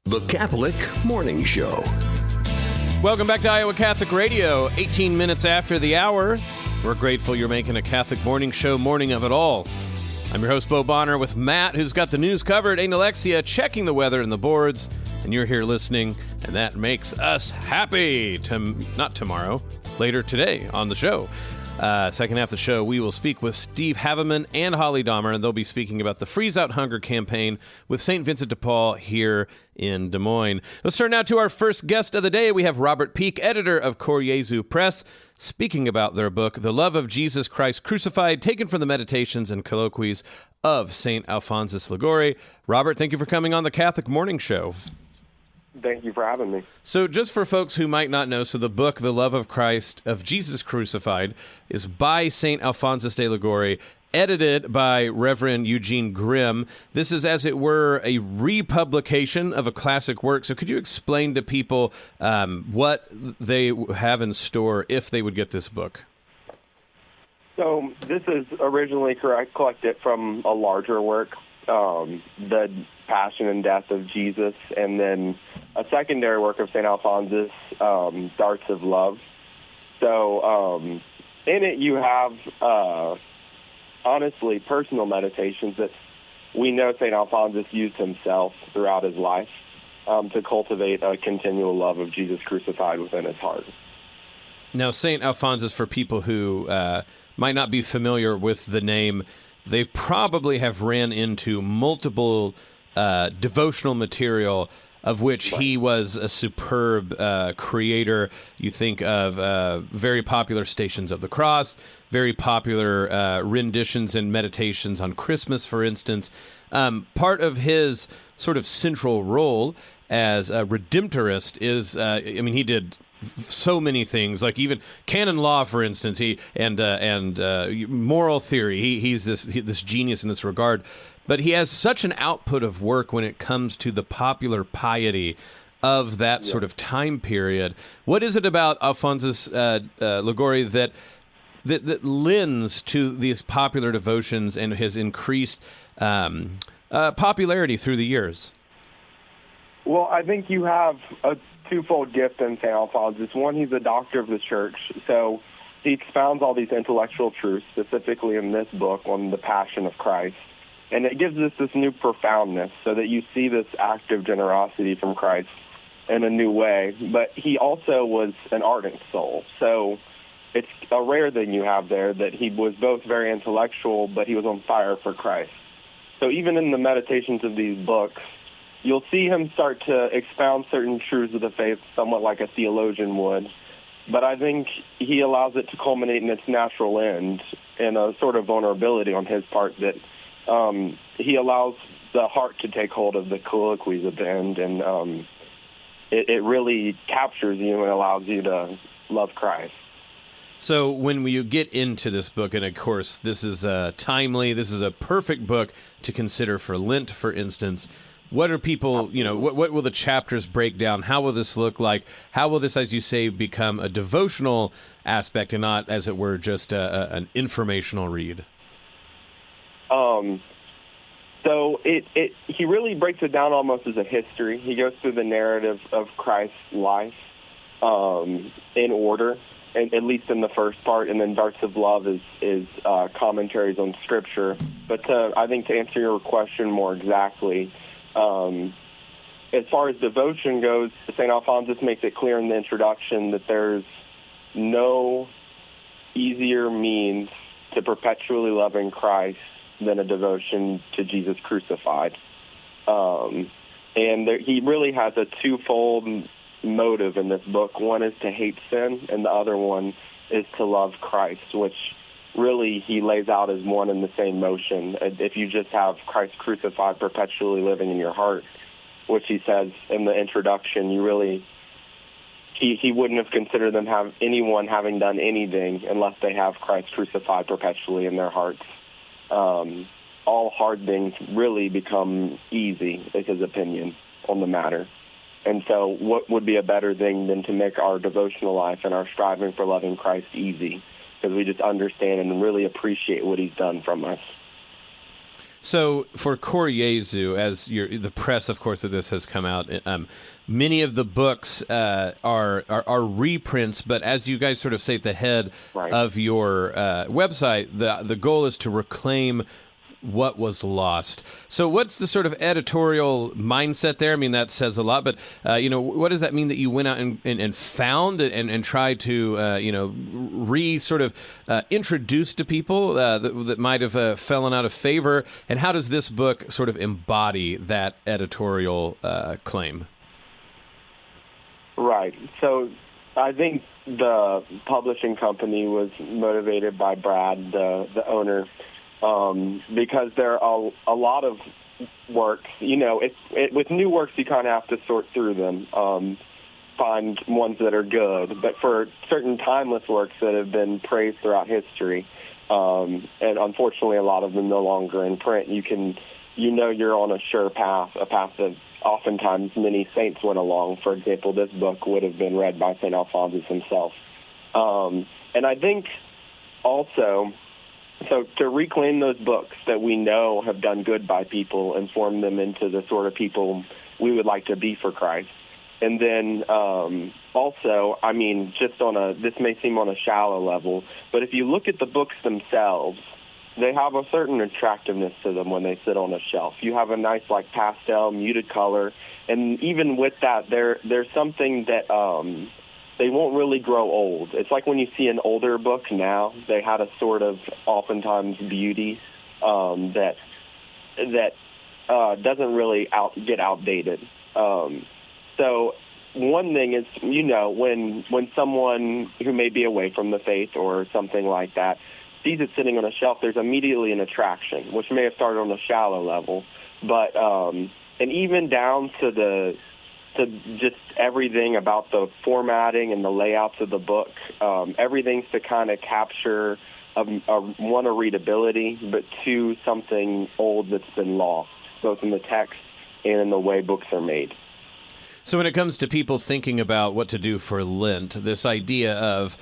The Catholic Morning Show. Welcome back to Iowa Catholic Radio. 18 minutes after the hour. We're grateful you're making a Catholic morning show morning of it all. I'm your host, Bo Bonner, with Matt, who's got the news covered, and Alexia checking the weather and the boards, and you're here listening, and that makes us happy. Not tomorrow, later today on the show. Second half of the show, we will speak with Steve Haveman and Holly Dahmer, and they'll be speaking about the Freeze Out Hunger campaign with St. Vincent de Paul here in Des Moines. Let's turn now to our first guest of the day. We have Robert Pugh, editor of Cor Jesu Press, speaking about their book, The Love of Jesus Christ Crucified, taken from the Meditations and Colloquies of St. Alphonsus Liguori. Robert, thank you for coming on the Catholic Morning Show. Thank you for having me. So just for folks who might not know, so the book, The Love of Christ, of Jesus Crucified, is by St. Alphonsus de Liguori, edited by Reverend Eugene Grimm. This is, as it were, a republication of a classic work. So could you explain to people what they have in store if they would get this book? So this is originally collected from a larger work, the Passion and Death of Jesus, and then a secondary work of St. Alphonsus, Darts of Love. So in it you have, honestly, personal meditations that we know St. Alphonsus used himself throughout his life to cultivate a continual love of Jesus crucified within his heart. Now, St. Alphonsus, for people who might not be familiar with the name, they probably have ran into multiple devotional material of which he was a superb creator. You think of very popular Stations of the Cross, very popular renditions and meditations on Christmas, for instance. Part of his sort of central role as a redemptorist is, he did so many things, like even canon law, for instance. He and moral theory. He's this genius in this regard. But he has such an output of work when it comes to the popular piety of that sort of time period. What is it about Alphonsus Liguori that lends to these popular devotions and has increased popularity through the years? Well, I think you have a twofold gift in St. Alphonsus. One, he's a doctor of the church, so he expounds all these intellectual truths, specifically in this book on the Passion of Christ. And it gives us this new profoundness so that you see this act of generosity from Christ in a new way. But he also was an ardent soul. So it's a rare thing you have there that he was both very intellectual, but he was on fire for Christ. So even in the meditations of these books, you'll see him start to expound certain truths of the faith somewhat like a theologian would. But I think he allows it to culminate in its natural end in a sort of vulnerability on his part that he allows the heart to take hold of the colloquies at the end, and it really captures you and allows you to love Christ. So when you get into this book, and of course this is timely, this is a perfect book to consider for Lent, for instance. What are people, what will the chapters break down? How will this look like? How will this, as you say, become a devotional aspect and not, as it were, just an informational read? So he really breaks it down almost as a history. He goes through the narrative of Christ's life in order, and at least in the first part, and then Darts of Love is commentaries on Scripture. But I think to answer your question more exactly, as far as devotion goes, St. Alphonsus makes it clear in the introduction that there's no easier means to perpetually loving Christ than a devotion to Jesus crucified. He really has a twofold motive in this book. One is to hate sin, and the other one is to love Christ, which really he lays out as one and the same motion. If you just have Christ crucified perpetually living in your heart, which he says in the introduction, you really... He wouldn't have considered anyone having done anything unless they have Christ crucified perpetually in their hearts. All hard things really become easy, is his opinion on the matter. And so what would be a better thing than to make our devotional life and our striving for loving Christ easy, because we just understand and really appreciate what he's done from us. So for Cor Jesu, as the press, of course, of this has come out, many of the books are reprints, but as you guys sort of say at the head of your website, the goal is to reclaim what was lost. So what's the sort of editorial mindset there? I mean, that says a lot, but, what does that mean that you went out and found and tried to, sort of introduce to people that might have fallen out of favor? And how does this book sort of embody that editorial claim? Right. So I think the publishing company was motivated by Brad, the owner, because there are a lot of works. With new works, you kind of have to sort through them, find ones that are good. But for certain timeless works that have been praised throughout history, and unfortunately a lot of them no longer in print, you're on a sure path, a path that oftentimes many saints went along. For example, this book would have been read by St. Alphonsus himself. And I think also, so to reclaim those books that we know have done good by people and form them into the sort of people we would like to be for Christ. And then also, this may seem on a shallow level, but if you look at the books themselves, they have a certain attractiveness to them when they sit on a shelf. You have a nice, pastel, muted color, and even with that, there's something that they won't really grow old. It's like when you see an older book now, they had a sort of oftentimes beauty that doesn't really get outdated. So one thing is, when someone who may be away from the faith or something like that sees it sitting on a shelf, there's immediately an attraction, which may have started on a shallow level, but and even down to just everything about the formatting and the layouts of the book, everything's to kind of capture one, a readability, but two, something old that's been lost, both in the text and in the way books are made. So when it comes to people thinking about what to do for Lent, this idea of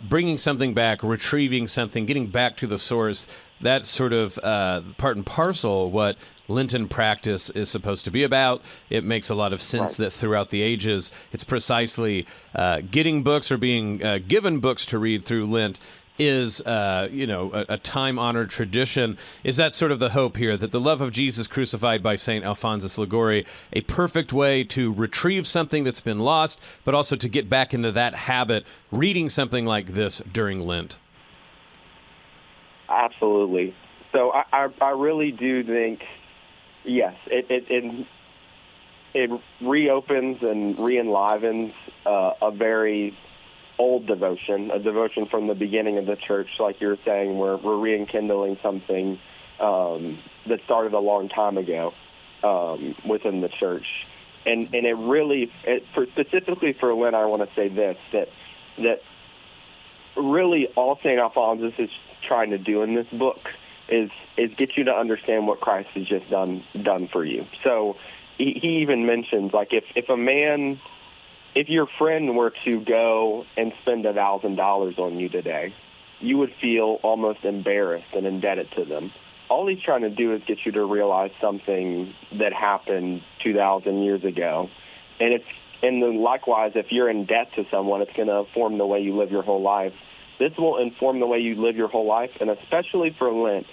bringing something back, retrieving something, getting back to the source, that's sort of part and parcel what Lenten practice is supposed to be about. It makes a lot of sense that throughout the ages, it's precisely getting books or being given books to read through Lent is, a time-honored tradition. Is that sort of the hope here, that the love of Jesus crucified by St. Alphonsus Liguori, a perfect way to retrieve something that's been lost, but also to get back into that habit, reading something like this during Lent? Absolutely. So I really do think, yes, it reopens and re-enlivens a very old devotion, a devotion from the beginning of the church. Like you were saying, we're rekindling something that started a long time ago within the church. And it really, specifically for Lent, I want to say this, that really all St. Alphonsus is trying to do in this book is get you to understand what Christ has just done for you. So he even mentions, if your friend were to go and spend $1,000 on you today, you would feel almost embarrassed and indebted to them. All he's trying to do is get you to realize something that happened 2,000 years ago. And then likewise, if you're in debt to someone, it's going to form the way you live your whole life. This will inform the way you live your whole life, and especially for Lent,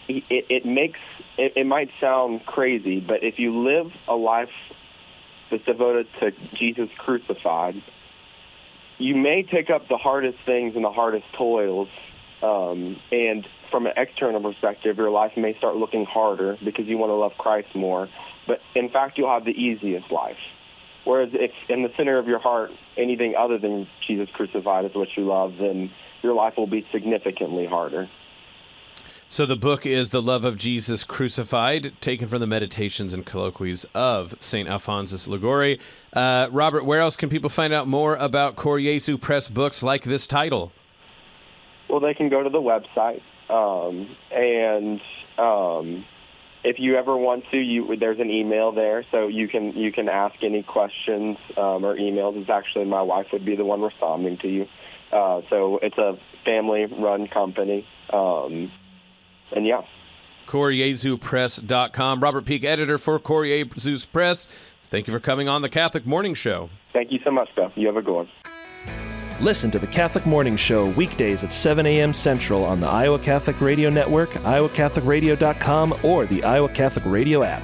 it might sound crazy, but if you live a life that's devoted to Jesus crucified, you may take up the hardest things and the hardest toils, and from an external perspective, your life may start looking harder because you want to love Christ more, but in fact, you'll have the easiest life. Whereas if in the center of your heart, anything other than Jesus crucified is what you love, then your life will be significantly harder. So the book is The Love of Jesus Crucified, taken from the Meditations and Colloquies of St. Alphonsus Liguori. Robert, where else can people find out more about Cor Jesu Press books like this title? Well, they can go to the website, and if you ever want to, there's an email there, so you can ask any questions or emails. It's actually my wife would be the one responding to you. So it's a family-run company, and yeah. CorJesuPress.com. Robert Peak, editor for Cor Jesu Press. Thank you for coming on the Catholic Morning Show. Thank you so much, Bill. You have a good one. Listen to the Catholic Morning Show weekdays at 7 a.m. Central on the Iowa Catholic Radio Network, iowacatholicradio.com, or the Iowa Catholic Radio app.